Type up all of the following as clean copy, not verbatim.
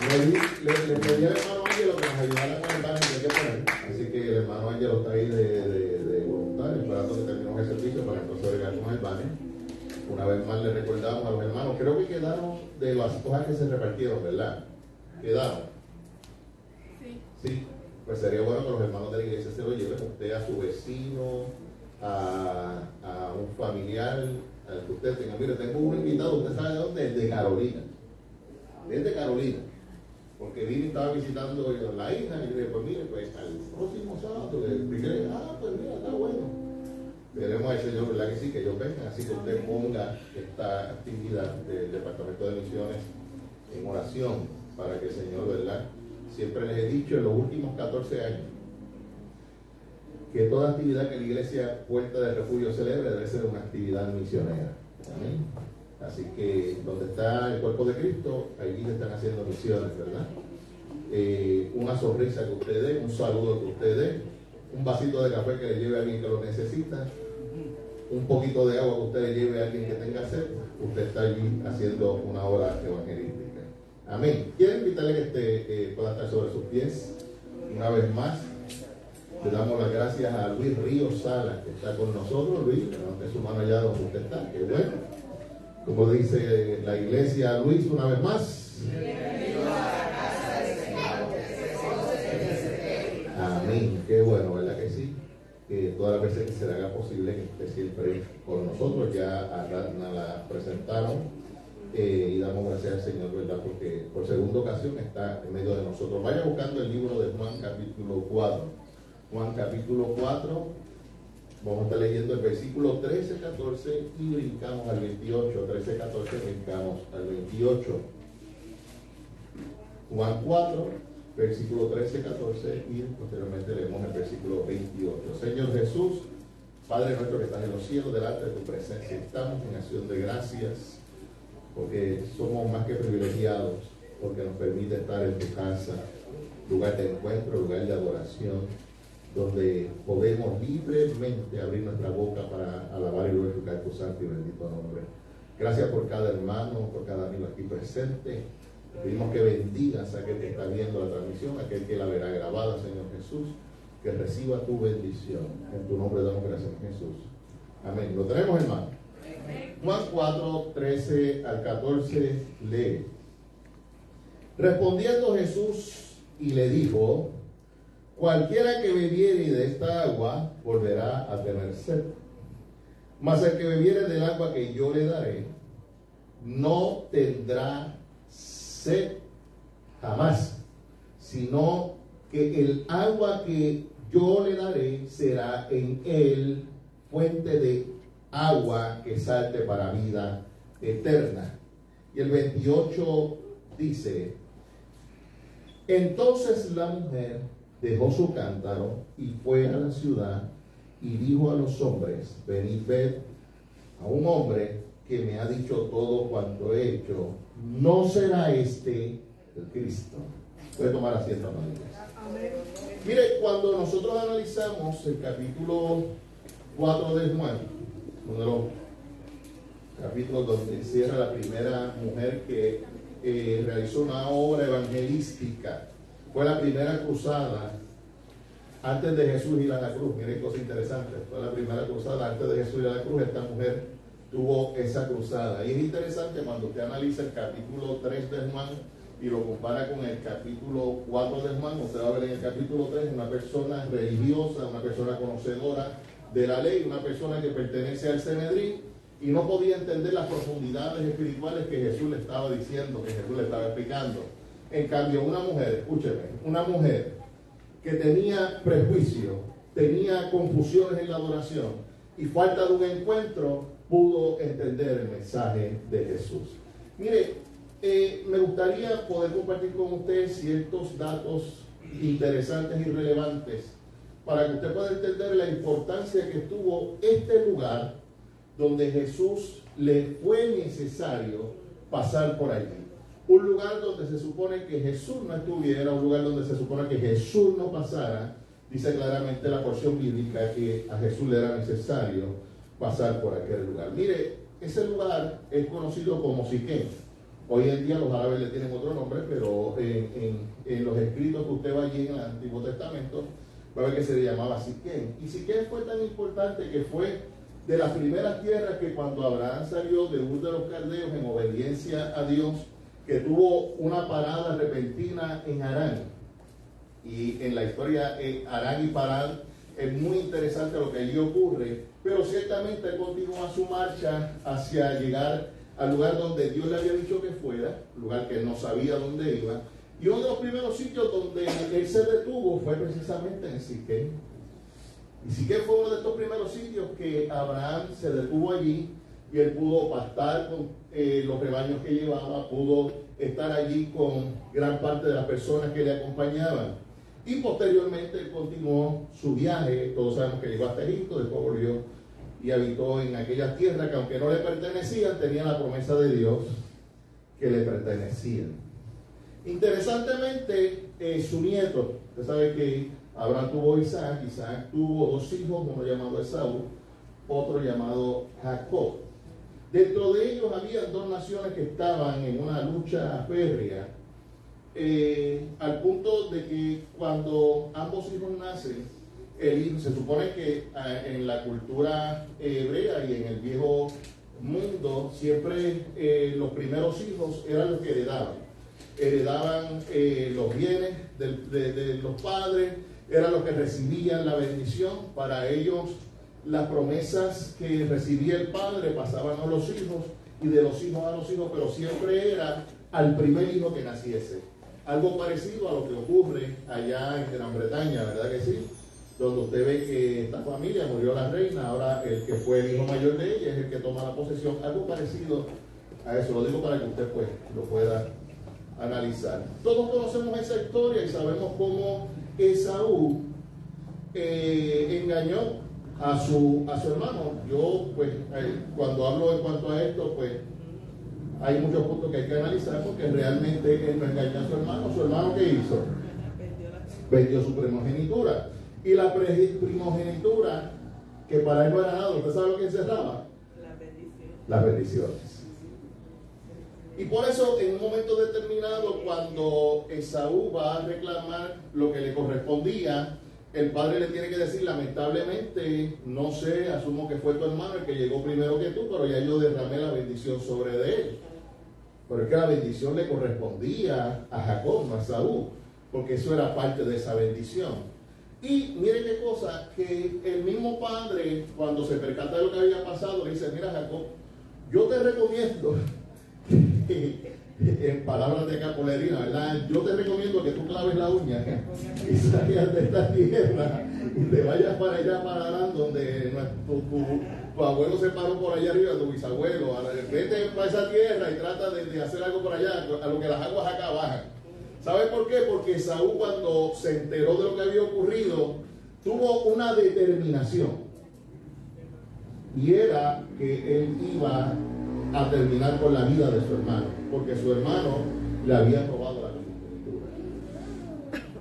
Le pedí al hermano Ángelo que nos ayudara con el banner que hay que poner. Así que el hermano Ángelo está ahí de voluntario, esperando que terminemos el servicio para entonces regar con el banner. Una vez más le recordamos a los hermanos, creo que quedaron de las hojas que se repartieron, ¿verdad? ¿Quedaron? Sí. Pues sería bueno que los hermanos de la iglesia se lo lleven usted a su vecino, a un familiar, al que usted tenga. Mire, tengo un invitado, ¿usted sabe de dónde? Es de Carolina. Es de Carolina. Porque vine y estaba visitando la hija y le dije, pues mire, pues al próximo sábado le expliqué, pues mira, está bueno. Veremos al Señor, ¿verdad que sí? Que ellos vengan, así que usted ponga esta actividad del Departamento de Misiones en oración para que el Señor, ¿verdad? Siempre les he dicho en los últimos 14 años que toda actividad que la iglesia Puerta del Refugio celebre debe ser una actividad misionera. ¿Amén? Así que donde está el cuerpo de Cristo, allí se están haciendo misiones, ¿verdad? Una sonrisa que usted dé, un saludo que usted dé, un vasito de café que le lleve a alguien que lo necesita, un poquito de agua que usted le lleve a alguien que tenga sed, usted está allí haciendo una obra evangelística. Amén. Quiero invitarle que pueda estar sobre sus pies una vez más. Le damos las gracias a Luis Ríos Sala, que está con nosotros. Luis, levante su mano allá donde usted está. Qué bueno. Como dice la iglesia, Luis, una vez más. Bienvenido a la casa del Señor. Amén. Qué bueno, ¿verdad que sí? Que todas las veces que se le haga posible que esté siempre con nosotros. Ya a Radna la presentaron. Y damos gracias al Señor, ¿verdad? Porque por segunda ocasión está en medio de nosotros. Vaya buscando el libro de Juan capítulo 4. Juan capítulo 4, vamos a estar leyendo el versículo 13, 14 y brincamos al 28. 13, 14, brincamos al 28. Juan 4, versículo 13, 14 y posteriormente leemos el versículo 28. Señor Jesús, Padre nuestro que estás en los cielos, delante de tu presencia estamos en acción de gracias, porque somos más que privilegiados, porque nos permite estar en tu casa, lugar de encuentro, lugar de adoración, donde podemos libremente abrir nuestra boca para alabar y glorificar tu santo y bendito nombre. Gracias por cada hermano, por cada amigo aquí presente. Pedimos que bendigas a aquel que está viendo la transmisión, a aquel que la verá grabada, Señor Jesús, que reciba tu bendición. En tu nombre damos gracias, Jesús. Amén. ¿Lo tenemos, hermano? Juan 4, 13 al 14 lee. Respondiendo Jesús y le dijo: cualquiera que bebiere de esta agua volverá a tener sed. Mas el que bebiere del agua que yo le daré no tendrá sed jamás, sino que el agua que yo le daré será en él fuente de agua que salte para vida eterna. Y el 28 dice: entonces la mujer dejó su cántaro y fue a la ciudad y dijo a los hombres: venid, ved a un hombre que me ha dicho todo cuanto he hecho. ¿No será este el Cristo? Puede tomar asiento, hermanos. Mire, cuando nosotros analizamos el capítulo 4 de Juan, uno de los capítulos donde cierra la primera mujer que realizó una obra evangelística, fue la primera cruzada antes de Jesús ir a la cruz. Miren cosa interesante, fue la primera cruzada antes de Jesús ir a la cruz. Esta mujer tuvo esa cruzada. Y es interesante cuando usted analiza el capítulo 3 de Juan y lo compara con el capítulo 4 de Juan. Usted va a ver en el capítulo 3 una persona religiosa, una persona conocedora de la ley, una persona que pertenece al Sanedrín y no podía entender las profundidades espirituales que Jesús le estaba diciendo, que Jesús le estaba explicando. En cambio, una mujer, escúcheme, una mujer que tenía prejuicio, tenía confusiones en la adoración y falta de un encuentro, pudo entender el mensaje de Jesús. Mire, me gustaría poder compartir con usted ciertos datos interesantes y relevantes para que usted pueda entender la importancia que tuvo este lugar donde Jesús le fue necesario pasar por allí. Un lugar donde se supone que Jesús no estuviera, un lugar donde se supone que Jesús no pasara. Dice claramente la porción bíblica que a Jesús le era necesario pasar por aquel lugar. Mire, ese lugar es conocido como Siquén, Hoy en día los árabes le tienen otro nombre, pero en los escritos que usted va allí en el Antiguo Testamento, va a ver que se le llamaba Siquem. Y Siquem fue tan importante que fue de las primeras tierras que cuando Abraham salió de Ur de los Caldeos en obediencia a Dios, que tuvo una parada repentina en Harán. Y en la historia Harán y Parán es muy interesante lo que allí ocurre, pero ciertamente él continúa su marcha hacia llegar al lugar donde Dios le había dicho que fuera, lugar que no sabía dónde iba. Y uno de los primeros sitios donde él se detuvo fue precisamente en Siquem. Y Siquem fue uno de estos primeros sitios que Abraham se detuvo allí y él pudo pastar con los rebaños que llevaba, pudo estar allí con gran parte de las personas que le acompañaban. Y posteriormente él continuó su viaje. Todos sabemos que llegó hasta Egipto, después volvió y habitó en aquellas tierras que aunque no le pertenecían, tenían la promesa de Dios que le pertenecían. Interesantemente, su nieto, usted sabe que Abraham tuvo Isaac, Isaac tuvo dos hijos, uno llamado Esaú, otro llamado Jacob. Dentro de ellos había dos naciones que estaban en una lucha férrea, al punto de que cuando ambos hijos nacen, el hijo, se supone que en la cultura hebrea y en el viejo mundo, siempre los primeros hijos eran los que heredaban los bienes de los padres, eran los que recibían la bendición. Para ellos las promesas que recibía el padre pasaban a los hijos y de los hijos a los hijos, pero siempre era al primer hijo que naciese. Algo parecido a lo que ocurre allá en Gran Bretaña, ¿verdad que sí? Donde usted ve que esta familia murió la reina, ahora el que fue el hijo mayor de ella es el que toma la posesión. Algo parecido a eso, lo digo para que usted pues lo pueda analizar. Todos conocemos esa historia y sabemos cómo Esaú engañó a su hermano. Yo pues cuando hablo en cuanto a esto, pues hay muchos puntos que hay que analizar, porque realmente él no engañó a su hermano. ¿Su hermano qué hizo? Vendió su primogenitura. Y la primogenitura, que para él no era nada, ¿usted sabe lo que encerraba? Las bendiciones. Y por eso, en un momento determinado, cuando Esaú va a reclamar lo que le correspondía, el padre le tiene que decir: lamentablemente, no sé, asumo que fue tu hermano el que llegó primero que tú, pero ya yo derramé la bendición sobre de él. Pero es que la bendición le correspondía a Jacob, no a Esaú, porque eso era parte de esa bendición. Y mire qué cosa, que el mismo padre, cuando se percata de lo que había pasado, le dice: mira, Jacob, yo te recomiendo, en palabras de capolerina, ¿verdad? Yo te recomiendo que tú claves la uña y salgas de esta tierra y te vayas para allá, para Arán, donde tu abuelo se paró por allá arriba, tu bisabuelo. Vete para esa tierra y trata de hacer algo por allá, a lo que las aguas acá bajan. ¿Sabe por qué? Porque Saúl, cuando se enteró de lo que había ocurrido, tuvo una determinación. Y era que él iba a terminar con la vida de su hermano, porque su hermano le había robado la primogenitura.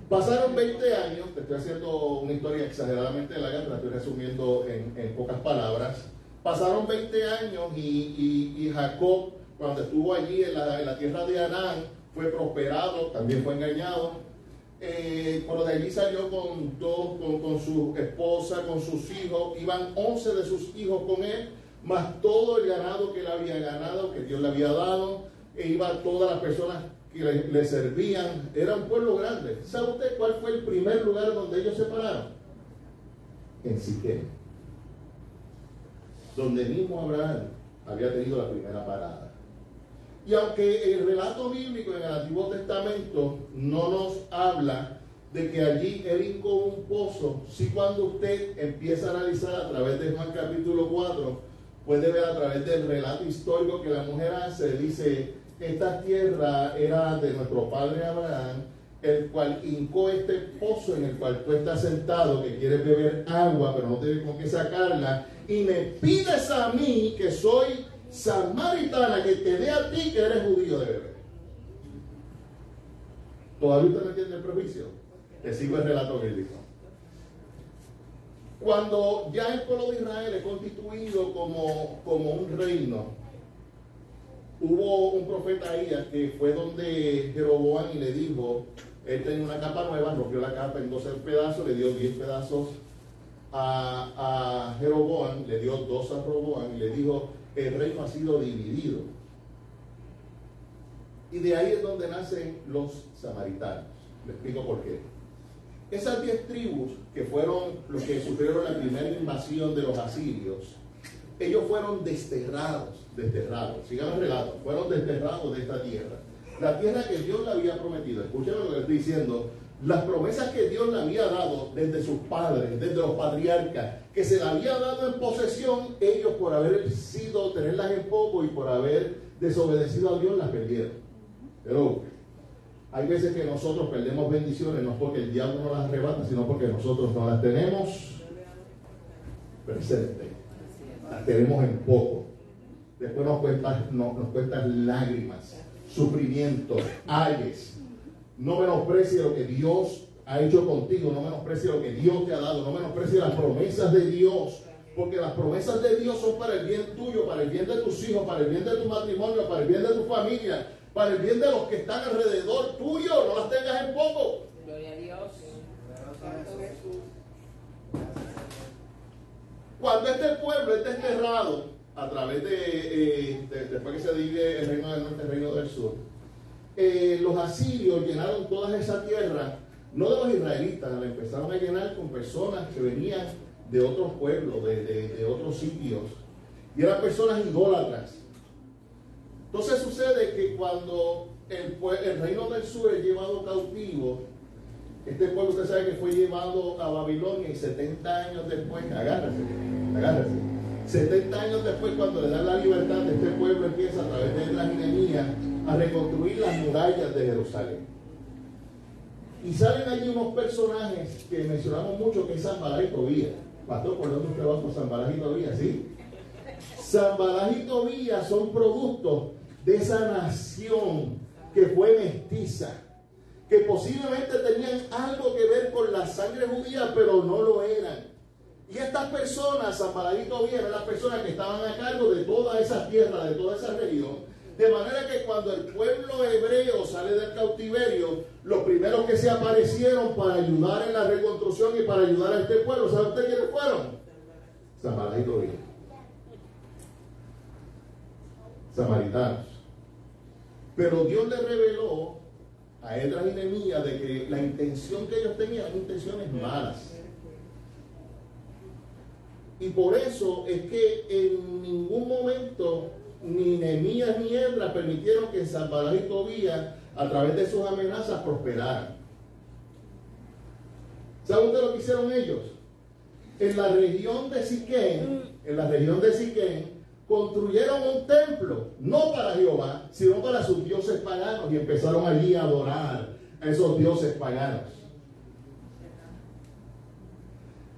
Pasaron 20 años, te estoy haciendo una historia exageradamente larga, te la estoy resumiendo en pocas palabras. Pasaron 20 años y Jacob, cuando estuvo allí en la tierra de Harán, fue prosperado, también fue engañado. Pero de allí salió con su esposa, con sus hijos. Iban 11 de sus hijos con él, más todo el ganado que él había ganado, que Dios le había dado. E iban todas las personas que le servían. Era un pueblo grande. ¿Sabe usted cuál fue el primer lugar donde ellos se pararon? En Siquem, donde mismo Abraham había tenido la primera parada. Y aunque el relato bíblico en el Antiguo Testamento no nos habla de que allí él hincó un pozo, sí, cuando usted empieza a analizar a través de Juan capítulo 4, puede ver a través del relato histórico que la mujer hace, dice: esta tierra era de nuestro padre Abraham, el cual hincó este pozo en el cual tú estás sentado, que quieres beber agua, pero no tienes con qué sacarla, y me pides a mí, que soy samaritana, que te dé a ti, que eres judío, de beber. ¿Todavía usted no entiende el prejuicio? Que sigo el relato bíblico. Cuando ya el pueblo de Israel es constituido como un reino, hubo un profeta ahí que fue donde Jeroboam y le dijo, él tenía una capa nueva, rompió la capa en 12 pedazos, le dio 10 pedazos a Jeroboam, le dio 2 a Roboam y le dijo, el reino ha sido dividido. Y de ahí es donde nacen los samaritanos. Le explico por qué. Esas 10 tribus que fueron los que sufrieron la primera invasión de los asirios, ellos fueron desterrados, sigan el relato, fueron desterrados de esta tierra. La tierra que Dios le había prometido, escuchen lo que le estoy diciendo, las promesas que Dios le había dado desde sus padres, desde los patriarcas, que se le había dado en posesión, ellos por haber sido, tenerlas en poco y por haber desobedecido a Dios, las perdieron. Pero hay veces que nosotros perdemos bendiciones, no porque el diablo nos las arrebata, sino porque nosotros no las tenemos presentes. Las tenemos en poco. Después nos cuentan lágrimas, sufrimiento, ayes. No menosprecie lo que Dios ha hecho contigo, no menosprecie lo que Dios te ha dado, no menosprecie las promesas de Dios, porque las promesas de Dios son para el bien tuyo, para el bien de tus hijos, para el bien de tu matrimonio, para el bien de tu familia, para el bien de los que están alrededor tuyo. No las tengas en poco. Gloria a Dios. Cuando este pueblo es desterrado a través después que se divide el reino del norte y el reino del sur, los asirios llenaron toda esa tierra, no de los israelitas, la empezaron a llenar con personas que venían de otros pueblos, de otros sitios, y eran personas idólatras. Entonces sucede que cuando el reino del sur es llevado cautivo, este pueblo usted sabe que fue llevado a Babilonia y 70 años después, agárrese, 70 años después, cuando le dan la libertad, este pueblo empieza a través de la Nehemías a reconstruir las murallas de Jerusalén. Y salen allí unos personajes que mencionamos mucho, que es Sanballat y Tobías. Pastor, ¿por dónde usted va con Sanballat y Tobías? ¿Sí? Sanballat y Tobías son productos de esa nación que fue mestiza, que posiblemente tenían algo que ver con la sangre judía, pero no lo eran. Y estas personas, Sanballat y Tobías, eran las personas que estaban a cargo de toda esa tierra, de toda esa región. De manera que cuando el pueblo hebreo sale del cautiverio, los primeros que se aparecieron para ayudar en la reconstrucción y para ayudar a este pueblo, ¿sabe usted quiénes fueron? Sanballat y Tobías. Samaritanos. Pero Dios le reveló a Esdras y Nehemías de que la intención que ellos tenían eran intenciones malas. Y por eso es que en ningún momento ni Nehemías ni Esdras permitieron que Sanballat y Tobías, a través de sus amenazas, prosperaran. ¿Sabe usted lo que hicieron ellos? En la región de Siquén, construyeron un templo, no para Jehová, sino para sus dioses paganos, y empezaron allí a adorar a esos dioses paganos.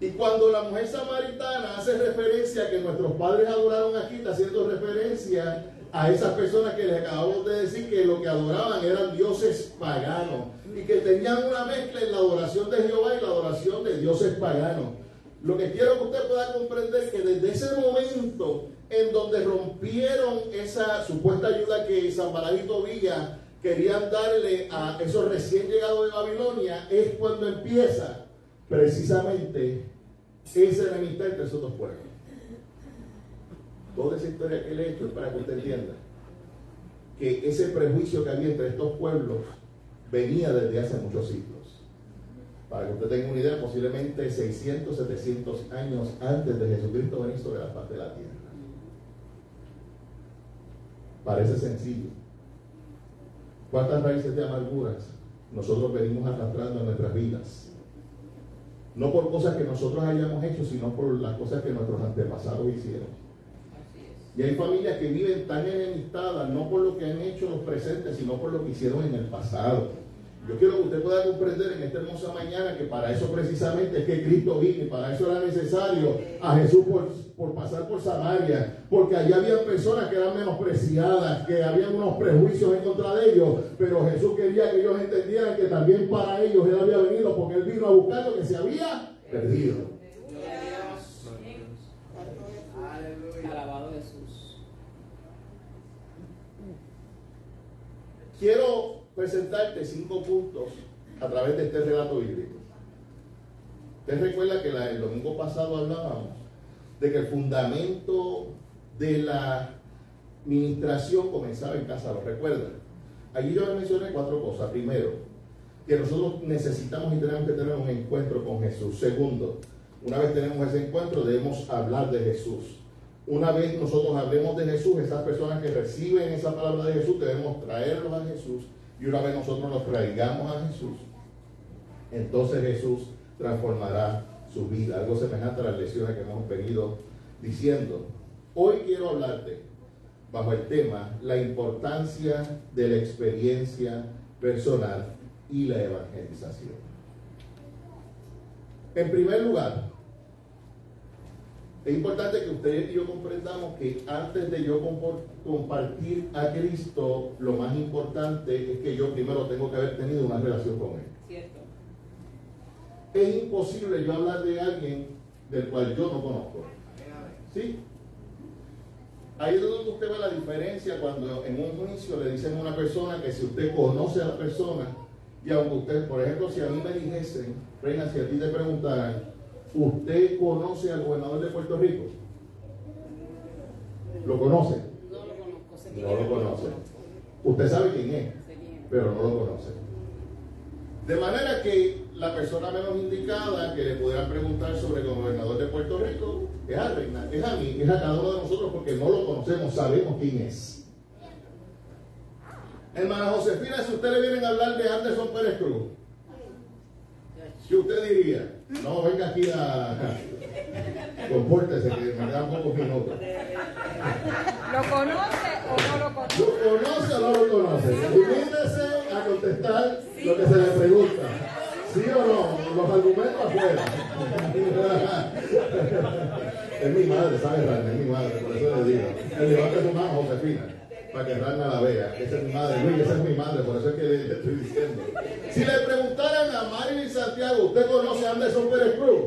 Y cuando la mujer samaritana hace referencia a que nuestros padres adoraron aquí, está haciendo referencia a esas personas que les acabamos de decir que lo que adoraban eran dioses paganos y que tenían una mezcla en la adoración de Jehová y la adoración de dioses paganos. Lo que quiero que usted pueda comprender es que desde ese momento en donde rompieron esa supuesta ayuda que Sanballat y Tobías querían darle a esos recién llegados de Babilonia, es cuando empieza precisamente esa enemistad entre esos dos pueblos. Toda esa historia que le he hecho es para que usted entienda que ese prejuicio que había entre estos pueblos venía desde hace muchos siglos. Para que usted tenga una idea, posiblemente 600, 700 años antes de Jesucristo venir sobre la faz de la tierra. Parece sencillo. ¿Cuántas raíces de amarguras nosotros venimos arrastrando en nuestras vidas? No por cosas que nosotros hayamos hecho, sino por las cosas que nuestros antepasados hicieron. Y hay familias que viven tan enemistadas, no por lo que han hecho los presentes, sino por lo que hicieron en el pasado. Yo quiero que usted pueda comprender en esta hermosa mañana que para eso precisamente es que Cristo vino, y para eso era necesario a Jesús por pasar por Samaria, porque allá había personas que eran menospreciadas, que habían unos prejuicios en contra de ellos, pero Jesús quería que ellos entendieran que también para ellos Él había venido, porque Él vino a buscar lo que se había perdido. Alabado Jesús. quiero presentarte 5 puntos a través de este relato bíblico. Usted recuerda que el domingo pasado hablábamos de que el fundamento de la ministración comenzaba en casa, ¿lo recuerdan? Allí yo mencioné 4 cosas. Primero, que nosotros necesitamos y tenemos que tener un encuentro con Jesús. Segundo, una vez tenemos ese encuentro, debemos hablar de Jesús. Una vez nosotros hablemos de Jesús, esas personas que reciben esa palabra de Jesús, debemos traerlos a Jesús. Y una vez nosotros los traigamos a Jesús, entonces Jesús transformará su vida. Algo semejante a las lecciones que hemos venido diciendo. Hoy quiero hablarte bajo el tema la importancia de la experiencia personal y la evangelización. En primer lugar, es importante que ustedes y yo comprendamos que antes de yo compartir a Cristo, lo más importante es que yo primero tengo que haber tenido una relación con Él. Cierto. Es imposible yo hablar de alguien del cual yo no conozco. ¿Sí? Ahí es donde usted ve la diferencia cuando en un juicio le dicen a una persona que si usted conoce a la persona, y aunque usted, por ejemplo, si a mí me dijesen, Reina, si a ti te preguntaran, ¿usted conoce al gobernador de Puerto Rico? ¿Lo conoce? No lo conozco. No lo conoce. Usted sabe quién es, pero no lo conoce. De manera que la persona menos indicada que le pudieran preguntar sobre el gobernador de Puerto Rico es a Reina, es a mí, es a cada uno de nosotros, porque no lo conocemos, sabemos quién es. Hermana Josefina, si usted le vienen a hablar de Anderson Pérez Cruz, ¿qué usted diría? No, venga aquí compórtese, que me quedan pocos minutos. ¿Lo conoce o no lo conoce? ¿Lo conoce o no lo conoce? Limítese a contestar lo que se le pregunta. ¿Sí o no? Los argumentos afuera. Es mi madre, ¿sabe, Rana? Es mi madre, por eso le digo. Levante su mano, Josefina, para que Rana la vea. Esa es mi madre, Luis, esa es mi madre, por eso es que le estoy diciendo. Si le preguntaran a Marilyn Santiago, ¿usted conoce a Anderson Pérez Cruz?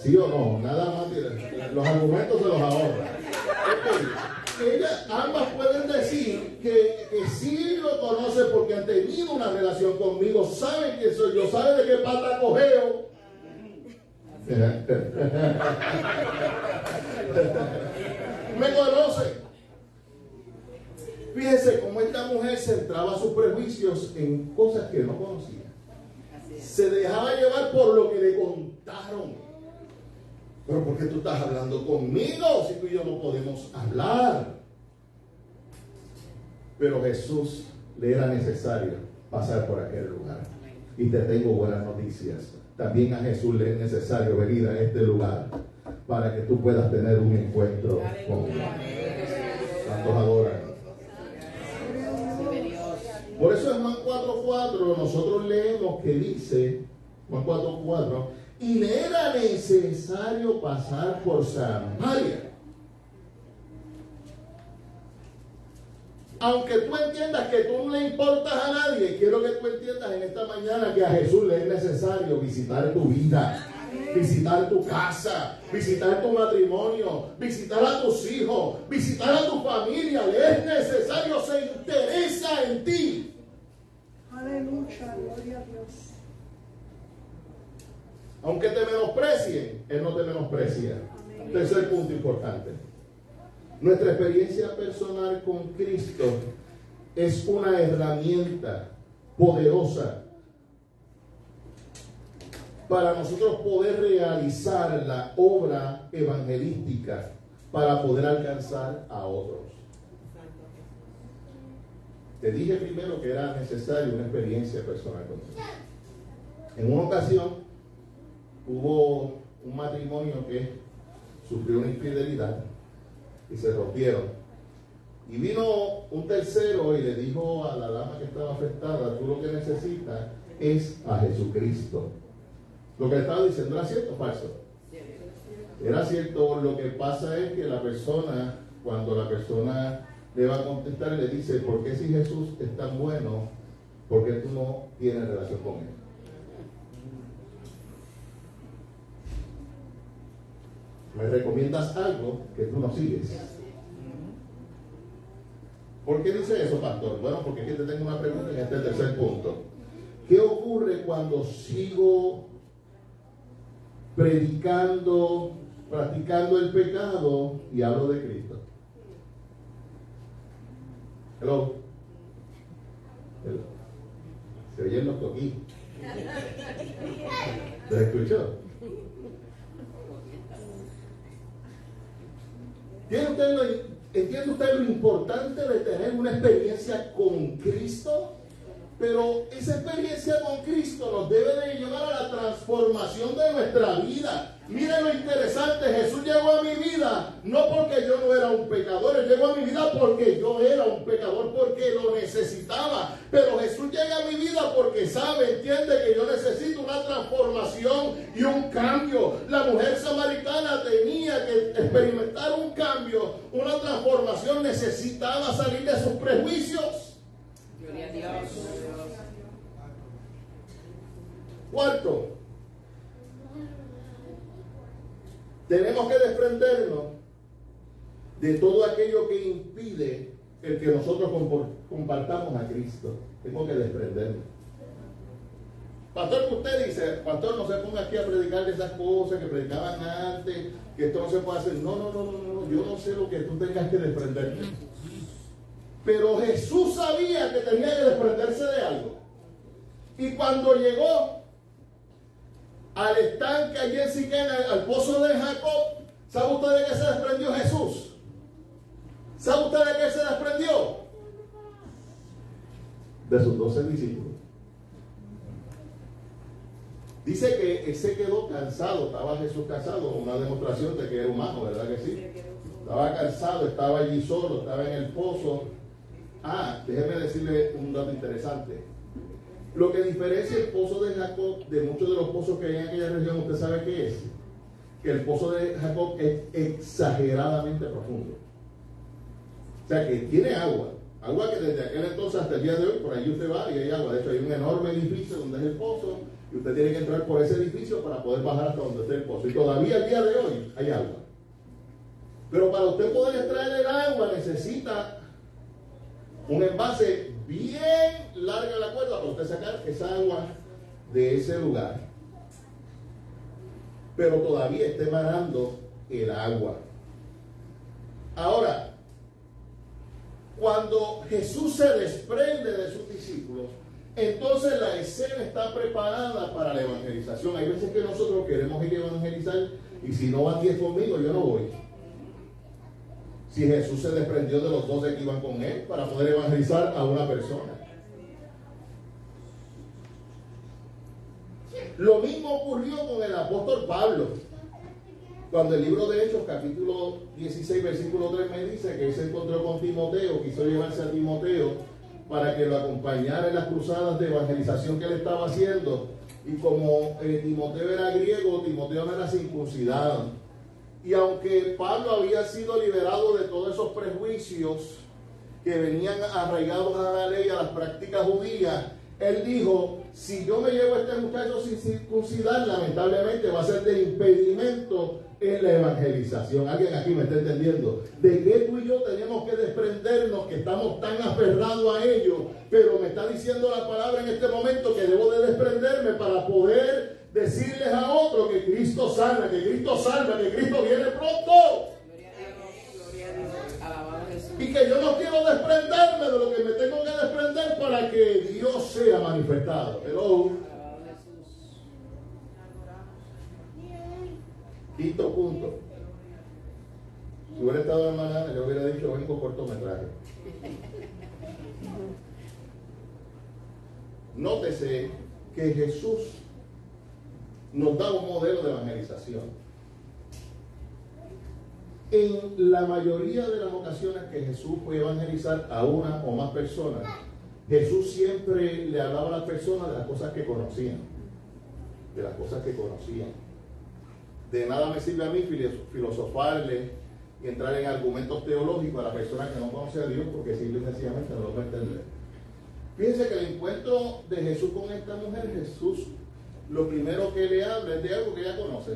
¿Sí o no? Nada más, los argumentos se los ahorra. Ambas pueden decir que sí lo conoce porque han tenido una relación conmigo, saben que soy yo, saben de qué pata cojeo. Me conoce. Fíjese cómo esta mujer centraba sus prejuicios en cosas que no conocía. Se dejaba llevar por lo que le contaron. Pero ¿por qué tú estás hablando conmigo si tú y yo no podemos hablar? Pero Jesús le era necesario pasar por aquel lugar. Y te tengo buenas noticias. También a Jesús le es necesario venir a este lugar para que tú puedas tener un encuentro con Él. ¿Cuántos adoran? Por eso en Juan 4:4 nosotros leemos que dice, Juan 4:4, y le era necesario pasar por Samaria. Aunque tú entiendas que tú no le importas a nadie, quiero que tú entiendas en esta mañana que a Jesús le es necesario visitar tu vida, visitar tu casa, visitar tu matrimonio, visitar a tus hijos, visitar a tu familia. Le es necesario, se interesa en ti. Aleluya, gloria a Dios. Aunque te menosprecien, Él no te menosprecia. Tercer punto importante. Nuestra experiencia personal con Cristo es una herramienta poderosa para nosotros poder realizar la obra evangelística, para poder alcanzar a otros. Te dije primero que era necesaria una experiencia personal con Cristo. En una ocasión hubo un matrimonio que sufrió una infidelidad y se rompieron. Y vino un tercero y le dijo a la dama que estaba afectada, tú lo que necesitas es a Jesucristo. Lo que le estaba diciendo, ¿era cierto o falso? Era cierto. Lo que pasa es que la persona, cuando la persona le va a contestar, le dice, ¿por qué si Jesús es tan bueno, por qué tú no tienes relación con Él? ¿Me recomiendas algo que tú no sigues? ¿Por qué dice eso, pastor? Bueno, porque aquí te tengo una pregunta en este tercer punto. ¿Qué ocurre cuando sigo predicando, practicando el pecado y hablo de Cristo? Hello. Hello. Se oyen los coquillos. ¿Se escuchó? ¿Entiende usted lo importante de tener una experiencia con Cristo? Pero esa experiencia con Cristo nos debe de llevar a la transformación de nuestra vida. Miren lo interesante, Jesús llegó a mi vida no porque yo no era un pecador, Él llegó a mi vida porque yo era un pecador, porque lo necesitaba. Pero Jesús llega a mi vida porque entiende que yo necesito una transformación y un cambio. La mujer samaritana tenía que experimentar un cambio, una transformación, necesitaba salir de sus prejuicios. Gloria a Dios. Cuarto, tenemos que desprendernos de todo aquello que impide el que nosotros compartamos a Cristo. Tengo que desprendernos. Pastor, que usted dice, pastor, no se ponga aquí a predicar de esas cosas que predicaban antes, que esto no se puede hacer. No, yo no sé lo que tú tengas que desprenderte. Pero Jesús sabía que tenía que desprenderse de algo. Y cuando llegó al estanque allí en Siquén, al pozo de Jacob, ¿sabe usted de qué se desprendió Jesús? ¿Sabe usted de qué se desprendió? De sus 12 discípulos. Dice que él se quedó cansado. Estaba Jesús cansado, una demostración de que era humano, ¿verdad que sí? Estaba cansado, estaba allí solo, estaba en el pozo. Déjeme decirle un dato interesante. Lo que diferencia el pozo de Jacob de muchos de los pozos que hay en aquella región, ¿usted sabe qué es? Que el pozo de Jacob es exageradamente profundo. O sea, que tiene agua. Agua que desde aquel entonces hasta el día de hoy, por ahí usted va y hay agua. De hecho, hay un enorme edificio donde es el pozo y usted tiene que entrar por ese edificio para poder bajar hasta donde esté el pozo. Y todavía el día de hoy hay agua. Pero para usted poder extraer el agua necesita un envase bien larga la cuerda para usted sacar esa agua de ese lugar. Pero todavía está emanando el agua. Ahora, cuando Jesús se desprende de sus discípulos, entonces la escena está preparada para la evangelización. Hay veces que nosotros queremos ir a evangelizar y si no van 10 conmigo, yo no voy. Si Jesús se desprendió de los 12 que iban con él para poder evangelizar a una persona. Lo mismo ocurrió con el apóstol Pablo. Cuando el libro de Hechos, capítulo 16, versículo 3, me dice que él se encontró con Timoteo, quiso llevarse a Timoteo para que lo acompañara en las cruzadas de evangelización que él estaba haciendo. Y como Timoteo era griego, Timoteo no era circuncidado. Y aunque Pablo había sido liberado de todos esos prejuicios que venían arraigados a la ley, a las prácticas judías, él dijo, si yo me llevo a este muchacho sin circuncidar, lamentablemente va a ser de impedimento en la evangelización. ¿Alguien aquí me está entendiendo? De que tú y yo tenemos que desprendernos, que estamos tan aferrados a ello, pero me está diciendo la palabra en este momento que debo de desprenderme para poder decirles a otros que Cristo sana, que Cristo salva, que Cristo viene pronto. Gloria a Dios. Alabado a Jesús. Y que yo no quiero desprenderme de lo que me tengo que desprender para que Dios sea manifestado. Hello. Alabado a Jesús. Quinto punto. Si hubiera estado en mañana, yo hubiera dicho vengo cortometraje. Nótese que Jesús nos da un modelo de evangelización. En la mayoría de las ocasiones que Jesús fue a evangelizar a una o más personas, Jesús siempre le hablaba a las personas de las cosas que conocían. De las cosas que conocían. De nada me sirve a mí filosofarle y entrar en argumentos teológicos a la persona que no conoce a Dios, porque simple y sencillamente no lo va a entender. Fíjense que el encuentro de Jesús con esta mujer, Jesús lo primero que le habla es de algo que ella conoce.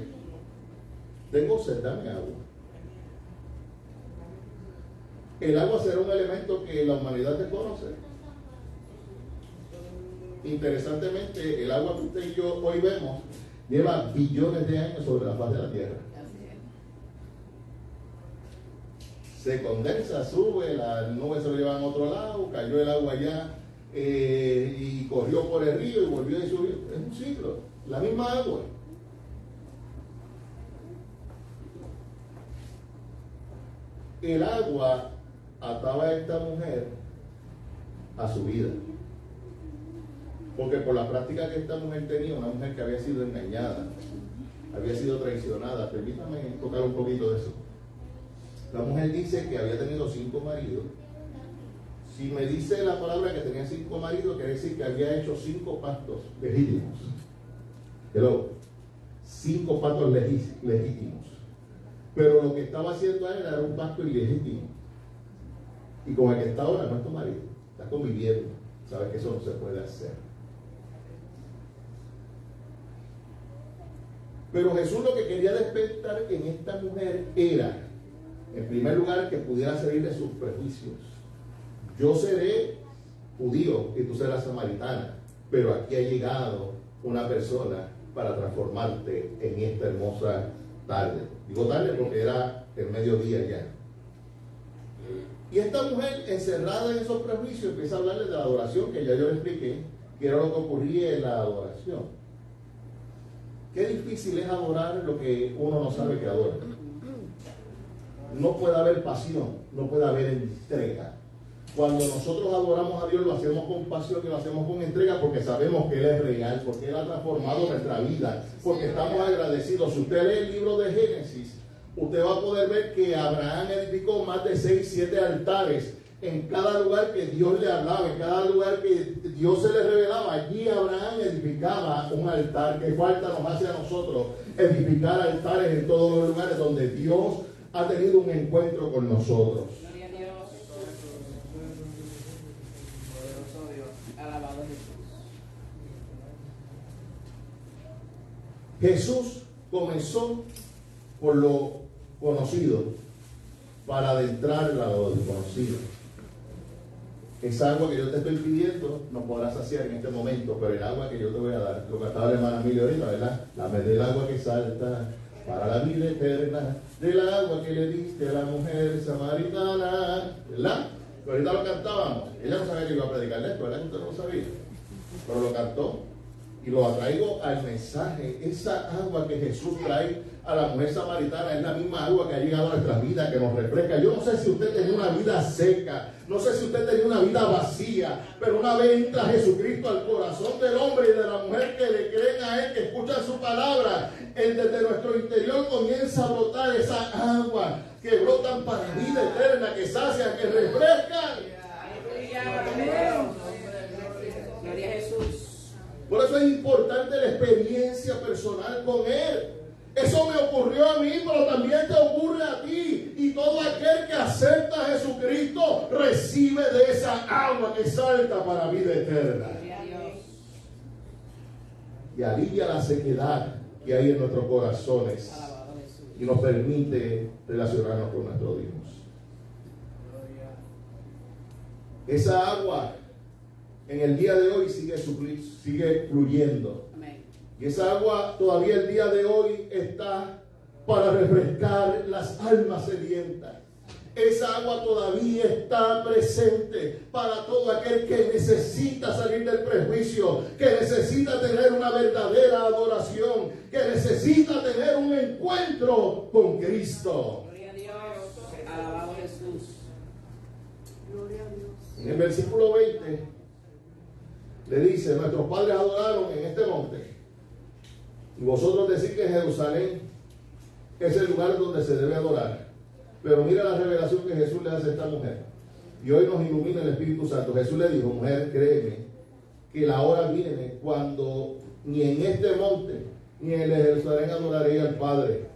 Tengo sed, dame agua. el agua será un elemento que la humanidad desconoce. Interesantemente, el agua que usted y yo hoy vemos lleva billones de años sobre la faz de la tierra. Se condensa, sube, las nubes se lo llevan a otro lado, cayó el agua allá y corrió por el río y volvió y subió. Es un ciclo, la misma agua. El agua ataba a esta mujer a su vida. Porque por la práctica que esta mujer tenía, una mujer que había sido engañada, había sido traicionada, permítame tocar un poquito de eso. La mujer dice que había tenido 5 maridos. Si me dice la palabra que tenía 5 maridos, quiere decir que había hecho 5 pactos legítimos. Pero 5 pactos legítimos. Pero lo que estaba haciendo él era un pacto ilegítimo. Y con el que está ahora no es tu marido, está conviviendo. Sabes que eso no se puede hacer. Pero Jesús lo que quería despertar en esta mujer era, en primer lugar, que pudiera salir de sus prejuicios. Yo seré judío y tú serás samaritana, pero aquí ha llegado una persona para transformarte en esta hermosa tarde. Digo tarde porque era el mediodía ya. Y esta mujer, encerrada en esos prejuicios, empieza a hablarle de la adoración, que ya yo le expliqué, que era lo que ocurría en la adoración. Qué difícil es adorar lo que uno no sabe que adora. No puede haber pasión, no puede haber entrega. Cuando nosotros adoramos a Dios, lo hacemos con pasión y lo hacemos con entrega porque sabemos que Él es real, porque Él ha transformado nuestra vida, porque estamos agradecidos. Si usted lee el libro de Génesis, usted va a poder ver que Abraham edificó más de 6, 7 altares en cada lugar que Dios le hablaba, en cada lugar que Dios se le revelaba. Allí Abraham edificaba un altar. Que falta nos hace a nosotros edificar altares en todos los lugares donde Dios ha tenido un encuentro con nosotros. Gloria a Dios. Poderoso Dios. Alabado Jesús. Jesús comenzó por lo conocido para adentrar a lo desconocido. Esa agua que yo te estoy pidiendo no podrás saciar en este momento, pero el agua que yo te voy a dar, lo que estaba la hermana Emilia ahorita, ¿verdad? Dame del agua que salta para la vida eterna, del agua que le diste a la mujer samaritana, ¿verdad? Pero ahorita lo cantábamos. Ella no sabía que iba a predicar esto, ¿verdad? Usted no lo sabía, pero lo cantó. Y lo atraigo al mensaje. Esa agua que Jesús trae a la mujer samaritana es la misma agua que ha llegado a nuestras vidas, que nos refresca. Yo no sé si usted tenía una vida seca, no sé si usted tenía una vida vacía, pero una vez entra Jesucristo al corazón del hombre y de la mujer que le creen a Él, que escuchan su palabra, desde nuestro interior comienza a brotar esa agua que brotan para vida eterna, que sacian, que refrescan. Aleluya. Gloria a Jesús. Por eso es importante la experiencia personal con Él. Eso me ocurrió a mí, pero también te ocurre a ti. Y todo aquel que acepta a Jesucristo recibe de esa agua que salta para vida eterna. Y alivia la sequedad que hay en nuestros corazones y nos permite relacionarnos con nuestro Dios. Esa agua en el día de hoy sigue fluyendo. Amén. Y esa agua todavía el día de hoy está para refrescar las almas sedientas. Esa agua todavía está presente para todo aquel que necesita salir del prejuicio, que necesita tener una verdadera adoración, que necesita tener un encuentro con Cristo. Gloria a Dios. Alabado Jesús. Gloria a Dios. En el versículo 20 le dice: nuestros padres adoraron en este monte, y vosotros decís que Jerusalén es el lugar donde se debe adorar. Pero mira la revelación que Jesús le hace a esta mujer. Y hoy nos ilumina el Espíritu Santo. Jesús le dijo: mujer, créeme que la hora viene cuando ni en este monte ni en el Jerusalén adoraréis al Padre.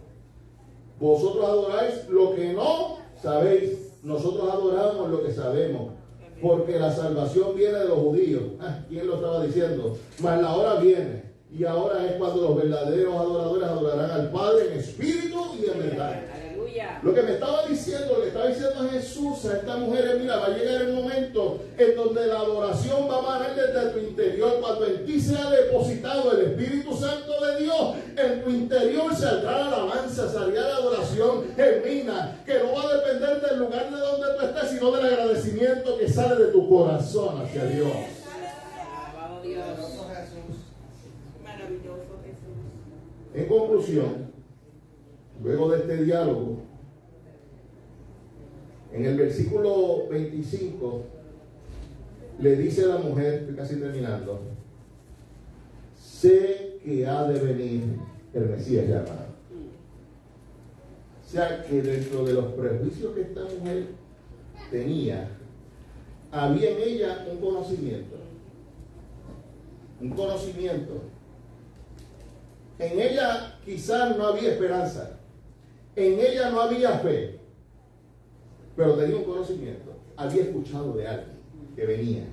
Vosotros adoráis lo que no sabéis. Nosotros adoramos lo que sabemos, porque la salvación viene de los judíos. ¿Quién lo estaba diciendo? Mas la hora viene, y ahora es cuando los verdaderos adoradores adorarán al Padre en espíritu y en verdad. Aleluya. Aleluya. Lo que me estaba diciendo, le estaba diciendo a Jesús, a esta mujer, mira, va a llegar el momento en donde la adoración va a manar desde tu interior. Cuando en ti sea depositado el Espíritu Santo de Dios, en tu interior saldrá la alabanza, saldrá la adoración genuina, que no va a depender del lugar de donde tú estés, sino del agradecimiento que sale de tu corazón hacia Dios. Alabado Dios. Maravilloso Jesús. En conclusión, luego de este diálogo, en el versículo 25, le dice a la mujer, estoy casi terminando, sé que ha de venir el Mesías llamado. O sea que dentro de los prejuicios que esta mujer tenía, había en ella un conocimiento. Un conocimiento. En ella quizás no había esperanza. En ella no había fe. Pero tenía un conocimiento. Había escuchado de alguien que venía.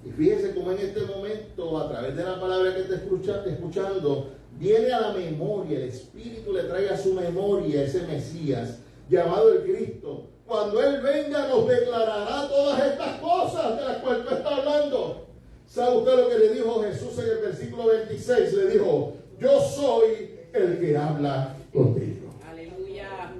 Y fíjese cómo en este momento, a través de la palabra que está escuchando, viene a la memoria, el Espíritu le trae a su memoria ese Mesías llamado el Cristo. Cuando Él venga nos declarará todas estas cosas de las cuales tú estás hablando. ¿Sabe usted lo que le dijo Jesús en el versículo 26? Le dijo, yo soy el que habla contigo. Aleluya.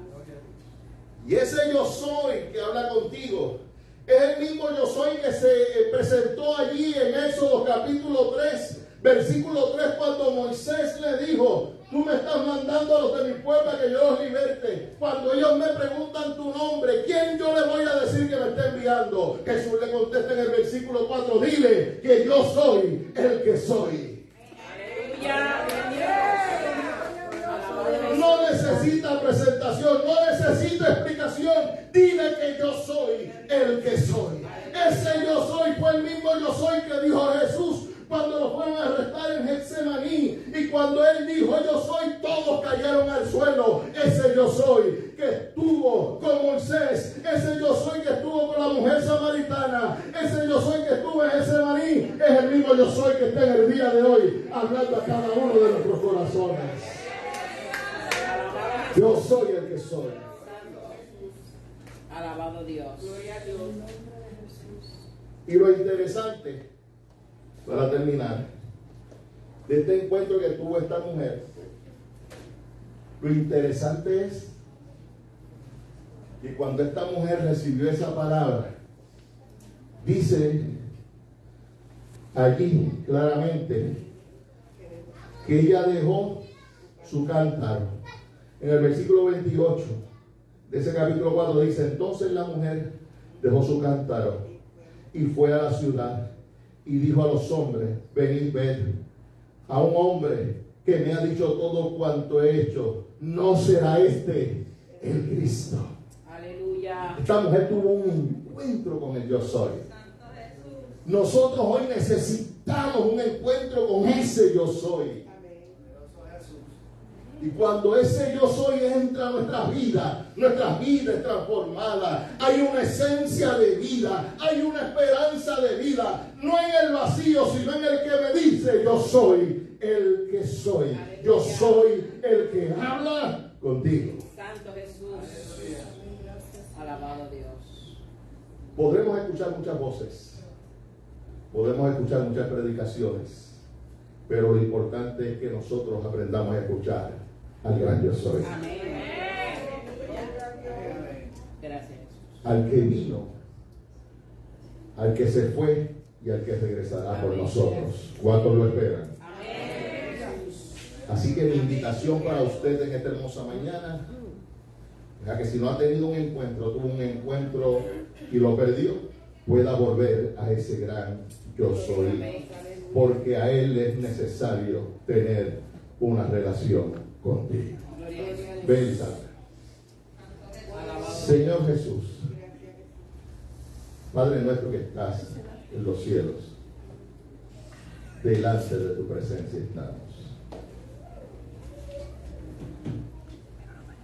Y ese yo soy que habla contigo es el mismo yo soy que se presentó allí en Éxodo capítulo 3, versículo 3, cuando Moisés le dijo, tú me estás mandando a los de mi pueblo a que yo los liberte. Cuando ellos me preguntan tu nombre, ¿quién yo les voy a decir que me está enviando? Jesús le contesta en el versículo 4, dile que yo soy el que soy. Aleluya. No necesita presentación, no necesita explicación. Dile que yo soy el que soy. Ese yo soy fue el mismo yo soy que dijo Jesús cuando lo fueron a arrestar en Getsemaní. Y cuando Él dijo yo soy, todos cayeron al suelo. Ese yo soy que estuvo con Moisés. Ese yo soy que estuvo con la mujer samaritana. Ese yo soy que estuvo en Getsemaní. Es el mismo yo soy que está en el día de hoy hablando a cada uno de nuestros corazones. Yo soy el que soy. Alabado Dios. Gloria a Dios. Y lo interesante, para terminar, de este encuentro que tuvo esta mujer, lo interesante es que cuando esta mujer recibió esa palabra, dice allí claramente que ella dejó su cántaro. En el versículo 28 de ese capítulo 4 dice, entonces la mujer dejó su cántaro y fue a la ciudad y dijo a los hombres, venid, ved a un hombre que me ha dicho todo cuanto he hecho. ¿No será este el Cristo? Aleluya. Esta mujer tuvo un encuentro con el yo soy. Nosotros hoy necesitamos un encuentro con ese yo soy. Y cuando ese yo soy entra a nuestra vida es transformada. Hay una esencia de vida, hay una esperanza de vida, no en el vacío, sino en el que me dice, yo soy el que soy. Yo soy el que habla contigo. Santo Jesús. Alabado Dios. Podremos escuchar muchas voces, podemos escuchar muchas predicaciones, pero lo importante es que nosotros aprendamos a escuchar al gran yo soy. Amén. Gracias Jesús. Al que vino, al que se fue y al que regresará por nosotros. ¿Cuántos lo esperan? Amén. Así que mi invitación para usted en esta hermosa mañana es a que si no ha tenido un encuentro, tuvo un encuentro y lo perdió, pueda volver a ese gran yo soy, porque a Él es necesario tener una relación contigo. Ven y salve. Señor Jesús, Padre nuestro que estás en los cielos, delante de tu presencia estamos.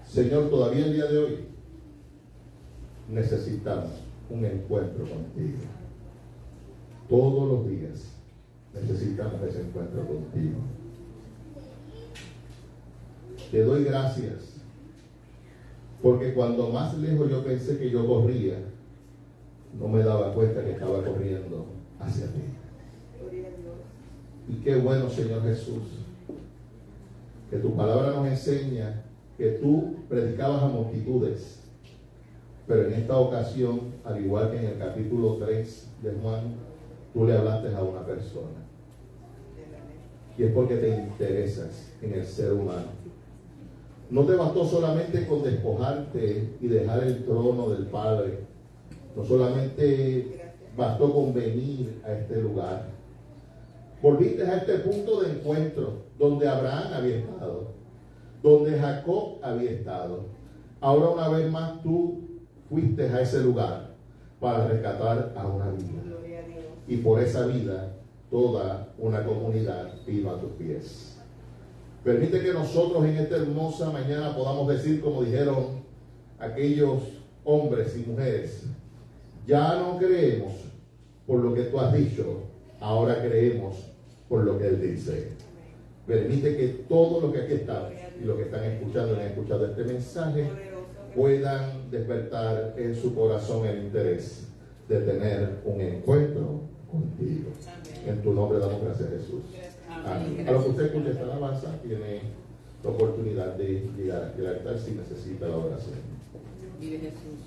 Señor, todavía el día de hoy necesitamos un encuentro contigo. Todos los días necesitamos ese encuentro contigo. Te doy gracias Porque cuando más lejos yo pensé que yo corría, no me daba cuenta que estaba corriendo hacia ti. Gloria a Dios. Y qué bueno, Señor Jesús, que tu palabra nos enseña que tú predicabas a multitudes, pero en esta ocasión, al igual que en el capítulo 3 de Juan, tú le hablaste a una persona. Y es porque te interesas en el ser humano. No te bastó solamente con despojarte y dejar el trono del Padre. No solamente bastó con venir a este lugar. Volviste a este punto de encuentro donde Abraham había estado, donde Jacob había estado. Ahora una vez más tú fuiste a ese lugar para rescatar a una vida. Gloria a Dios. Y por esa vida toda una comunidad vino a tus pies. Permite que nosotros en esta hermosa mañana podamos decir, como dijeron aquellos hombres y mujeres: ya no creemos por lo que tú has dicho, ahora creemos por lo que Él dice. Permite que todos los que aquí están y los que están escuchando y han escuchado este mensaje puedan despertar en su corazón el interés de tener un encuentro contigo. En tu nombre damos gracias, Jesús. Amén. A lo que usted escuche esta alabanza, tiene la oportunidad de llegar aquí al altar si necesita la oración. Vive Jesús.